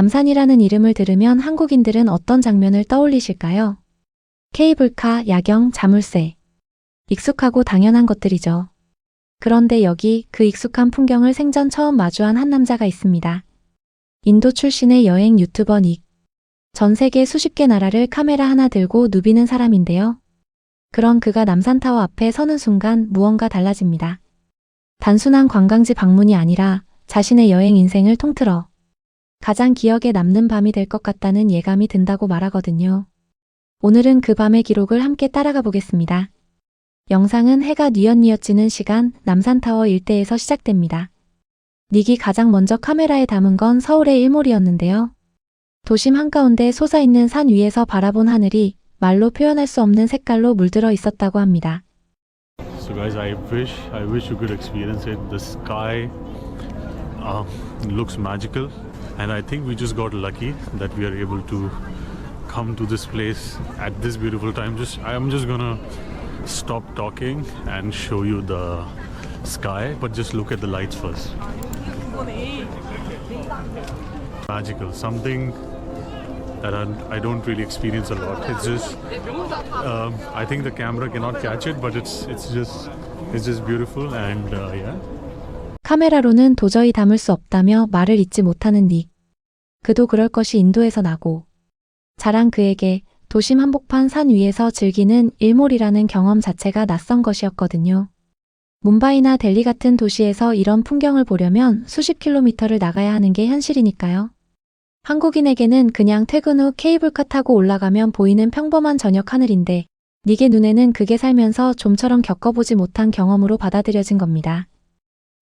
남산이라는 이름을 들으면 한국인들은 어떤 장면을 떠올리실까요? 케이블카, 야경, 자물쇠. 익숙하고 당연한 것들이죠. 그런데 여기 그 익숙한 풍경을 생전 처음 마주한 한 남자가 있습니다. 인도 출신의 여행 유튜버 닉. 전 세계 수십 개 나라를 카메라 하나 들고 누비는 사람인데요. 그런 그가 남산타워 앞에 서는 순간 무언가 달라집니다. 단순한 관광지 방문이 아니라 자신의 여행 인생을 통틀어 가장 기억에 남는 밤이 될 것 같다는 예감이 든다고 말하거든요. 오늘은 그 밤의 기록을 함께 따라가 보겠습니다. 영상은 해가 뉘엿뉘엿 지는 시간 남산타워 일대에서 시작됩니다. 닉이 가장 먼저 카메라에 담은 건 서울의 일몰이었는데요. 도심 한가운데 솟아있는 산 위에서 바라본 하늘이 말로 표현할 수 없는 색깔로 물들어 있었다고 합니다. So guys, I wish you could experience it. The sky looks magical, and I think we just got lucky that we are able to come to this place at this beautiful time. I'm just gonna stop talking and show you the sky, but just look at the lights first. Magical, something that I don't really experience a lot. It's just I think the camera cannot catch it, but it's just beautiful and yeah. 카메라로는 도저히 담을 수 없다며 말을 잇지 못하는 닉. 그도 그럴 것이 인도에서 나고 자란 그에게 도심 한복판 산 위에서 즐기는 일몰이라는 경험 자체가 낯선 것이었거든요. 뭄바이나 델리 같은 도시에서 이런 풍경을 보려면 수십 킬로미터를 나가야 하는 게 현실이니까요. 한국인에게는 그냥 퇴근 후 케이블카 타고 올라가면 보이는 평범한 저녁 하늘인데 닉의 눈에는 그게 살면서 좀처럼 겪어보지 못한 경험으로 받아들여진 겁니다.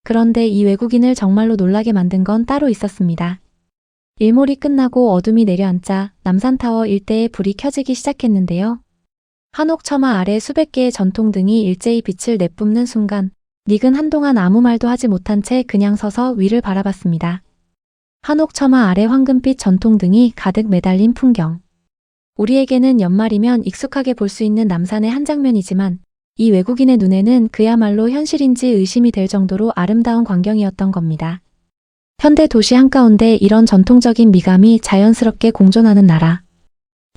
그런데 이 외국인을 정말로 놀라게 만든 건 따로 있었습니다. 일몰이 끝나고 어둠이 내려앉자 남산타워 일대에 불이 켜지기 시작했는데요. 한옥처마 아래 수백 개의 전통등이 일제히 빛을 내뿜는 순간 닉은 한동안 아무 말도 하지 못한 채 그냥 서서 위를 바라봤습니다. 한옥처마 아래 황금빛 전통등이 가득 매달린 풍경. 우리에게는 연말이면 익숙하게 볼 수 있는 남산의 한 장면이지만 이 외국인의 눈에는 그야말로 현실인지 의심이 될 정도로 아름다운 광경이었던 겁니다. 현대 도시 한가운데 이런 전통적인 미감이 자연스럽게 공존하는 나라.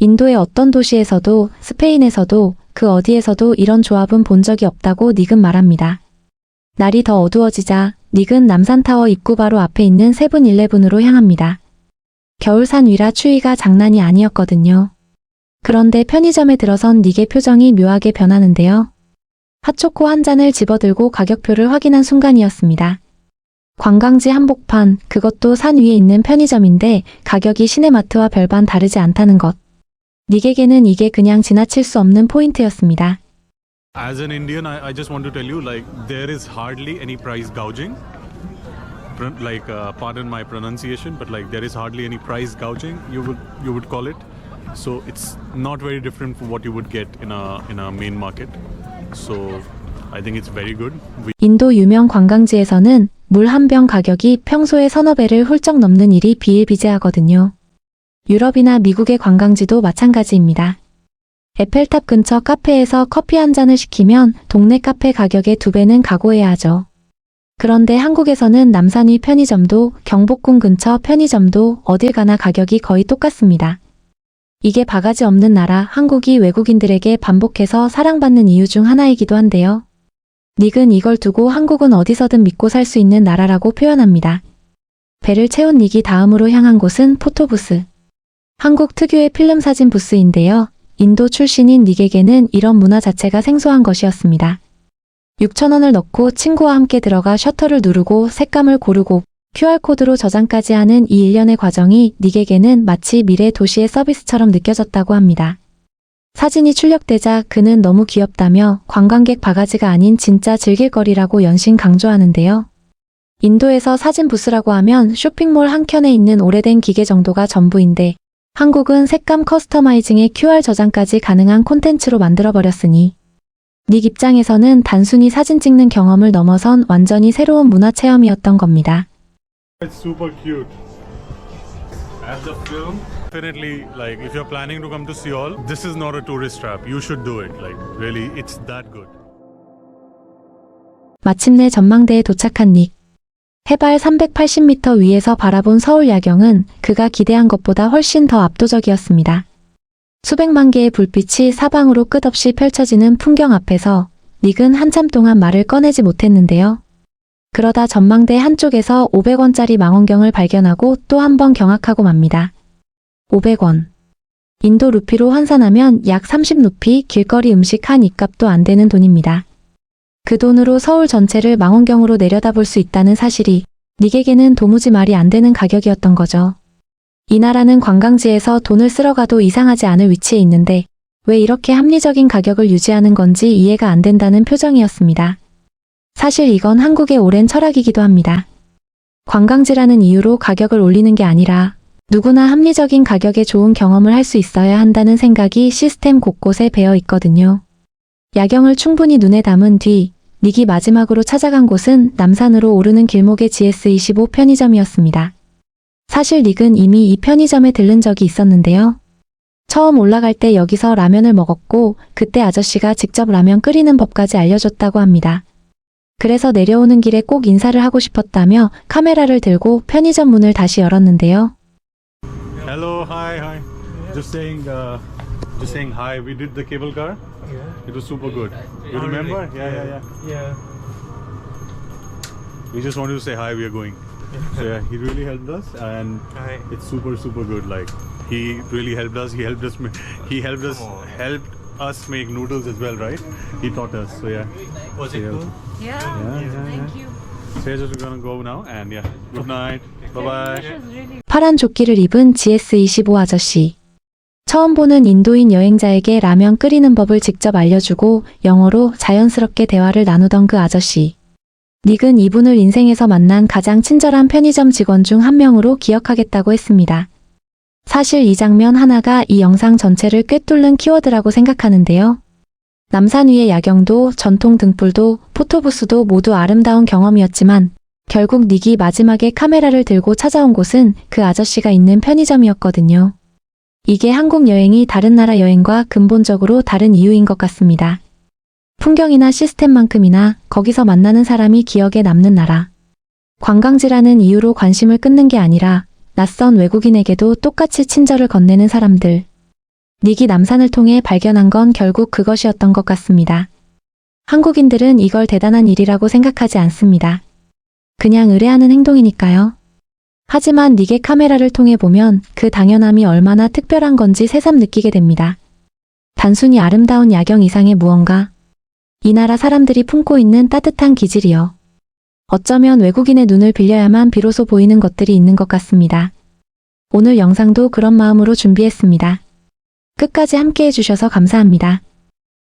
인도의 어떤 도시에서도 스페인에서도 그 어디에서도 이런 조합은 본 적이 없다고 닉은 말합니다. 날이 더 어두워지자 닉은 남산타워 입구 바로 앞에 있는 세븐일레븐으로 향합니다. 겨울산 위라 추위가 장난이 아니었거든요. 그런데 편의점에 들어선 닉의 표정이 묘하게 변하는데요. 핫초코 한 잔을 집어들고 가격표를 확인한 순간이었습니다. 관광지 한복판, 그것도 산 위에 있는 편의점인데 가격이 시내마트와 별반 다르지 않다는 것. 닉에게는 이게 그냥 지나칠 수 없는 포인트였습니다. As an Indian, I just want to tell you, like, there is hardly any price gouging. Pardon my pronunciation, but like there is hardly any price gouging. You would call it. So it's not very different from what you would get in a main market. So I think it's very good. 인도 유명 관광지에서는 물 한 병 가격이 평소에 서너 배를 훌쩍 넘는 일이 비일비재하거든요. 유럽이나 미국의 관광지도 마찬가지입니다. 에펠탑 근처 카페에서 커피 한 잔을 시키면 동네 카페 가격의 2배는 각오해야 하죠. 그런데 한국에서는 남산 위 편의점도 경복궁 근처 편의점도 어딜 가나 가격이 거의 똑같습니다. 이게 바가지 없는 나라 한국이 외국인들에게 반복해서 사랑받는 이유 중 하나이기도 한데요. 닉은 이걸 두고 한국은 어디서든 믿고 살 수 있는 나라라고 표현합니다. 배를 채운 닉이 다음으로 향한 곳은 포토부스. 한국 특유의 필름 사진 부스인데요. 인도 출신인 닉에게는 이런 문화 자체가 생소한 것이었습니다. 6,000원을 넣고 친구와 함께 들어가 셔터를 누르고 색감을 고르고 QR코드로 저장까지 하는 이 일련의 과정이 닉에게는 마치 미래 도시의 서비스처럼 느껴졌다고 합니다. 사진이 출력되자 그는 너무 귀엽다며 관광객 바가지가 아닌 진짜 즐길거리라고 연신 강조하는데요. 인도에서 사진 부스라고 하면 쇼핑몰 한켠에 있는 오래된 기계 정도가 전부인데 한국은 색감 커스터마이징에 QR 저장까지 가능한 콘텐츠로 만들어버렸으니 닉 입장에서는 단순히 사진 찍는 경험을 넘어선 완전히 새로운 문화 체험이었던 겁니다. It's super cute. As a film, definitely, like if you're planning to come to Seoul, this is not a tourist trap. You should do it. Like really, it's that good. 마침내 전망대에 도착한 닉. 해발 380m 위에서 바라본 서울 야경은 그가 기대한 것보다 훨씬 더 압도적이었습니다. 수백만 개의 불빛이 사방으로 끝없이 펼쳐지는 풍경 앞에서 닉은 한참 동안 말을 꺼내지 못했는데요. 그러다 전망대 한쪽에서 500원짜리 망원경을 발견하고 또 한 번 경악하고 맙니다. 500원. 인도 루피로 환산하면 약 30루피, 길거리 음식 한 입값도 안 되는 돈입니다. 그 돈으로 서울 전체를 망원경으로 내려다볼 수 있다는 사실이 닉에게는 도무지 말이 안 되는 가격이었던 거죠. 이 나라는 관광지에서 돈을 쓸어가도 이상하지 않을 위치에 있는데 왜 이렇게 합리적인 가격을 유지하는 건지 이해가 안 된다는 표정이었습니다. 사실 이건 한국의 오랜 철학이기도 합니다. 관광지라는 이유로 가격을 올리는 게 아니라 누구나 합리적인 가격에 좋은 경험을 할 수 있어야 한다는 생각이 시스템 곳곳에 배어 있거든요. 야경을 충분히 눈에 담은 뒤 닉이 마지막으로 찾아간 곳은 남산으로 오르는 길목의 GS25 편의점이었습니다. 사실 닉은 이미 이 편의점에 들른 적이 있었는데요. 처음 올라갈 때 여기서 라면을 먹었고 그때 아저씨가 직접 라면 끓이는 법까지 알려줬다고 합니다. 그래서 내려오는 길에 꼭 인사를 하고 싶었다며 카메라를 들고 편의점 문을 다시 열었는데요. Hello, hi. Just saying hi. We did the cable car. Yeah. It was super good. You Oh, remember? really? Yeah. Yeah. We just wanted to say hi. We are going. So yeah, he really helped us, and Hi. it's super good. Like he really helped us. He helped us. Come on. Helped us make noodles as well, right? He taught us. So yeah. Was it Yeah. good? Yeah, thank you. So yeah, just we're gonna go now, and yeah. Good night. Bye bye. It was really 파란 조끼를 입은 GS25 아저씨. 처음 보는 인도인 여행자에게 라면 끓이는 법을 직접 알려주고 영어로 자연스럽게 대화를 나누던 그 아저씨. 닉은 이분을 인생에서 만난 가장 친절한 편의점 직원 중 한 명으로 기억하겠다고 했습니다. 사실 이 장면 하나가 이 영상 전체를 꿰뚫는 키워드라고 생각하는데요. 남산 위의 야경도 전통 등불도 포토부스도 모두 아름다운 경험이었지만 결국 닉이 마지막에 카메라를 들고 찾아온 곳은 그 아저씨가 있는 편의점이었거든요. 이게 한국 여행이 다른 나라 여행과 근본적으로 다른 이유인 것 같습니다. 풍경이나 시스템만큼이나 거기서 만나는 사람이 기억에 남는 나라. 관광지라는 이유로 관심을 끊는 게 아니라 낯선 외국인에게도 똑같이 친절을 건네는 사람들. 닉이 남산을 통해 발견한 건 결국 그것이었던 것 같습니다. 한국인들은 이걸 대단한 일이라고 생각하지 않습니다. 그냥 의뢰하는 행동이니까요. 하지만 닉의 카메라를 통해 보면 그 당연함이 얼마나 특별한 건지 새삼 느끼게 됩니다. 단순히 아름다운 야경 이상의 무언가. 이 나라 사람들이 품고 있는 따뜻한 기질이요. 어쩌면 외국인의 눈을 빌려야만 비로소 보이는 것들이 있는 것 같습니다. 오늘 영상도 그런 마음으로 준비했습니다. 끝까지 함께 해주셔서 감사합니다.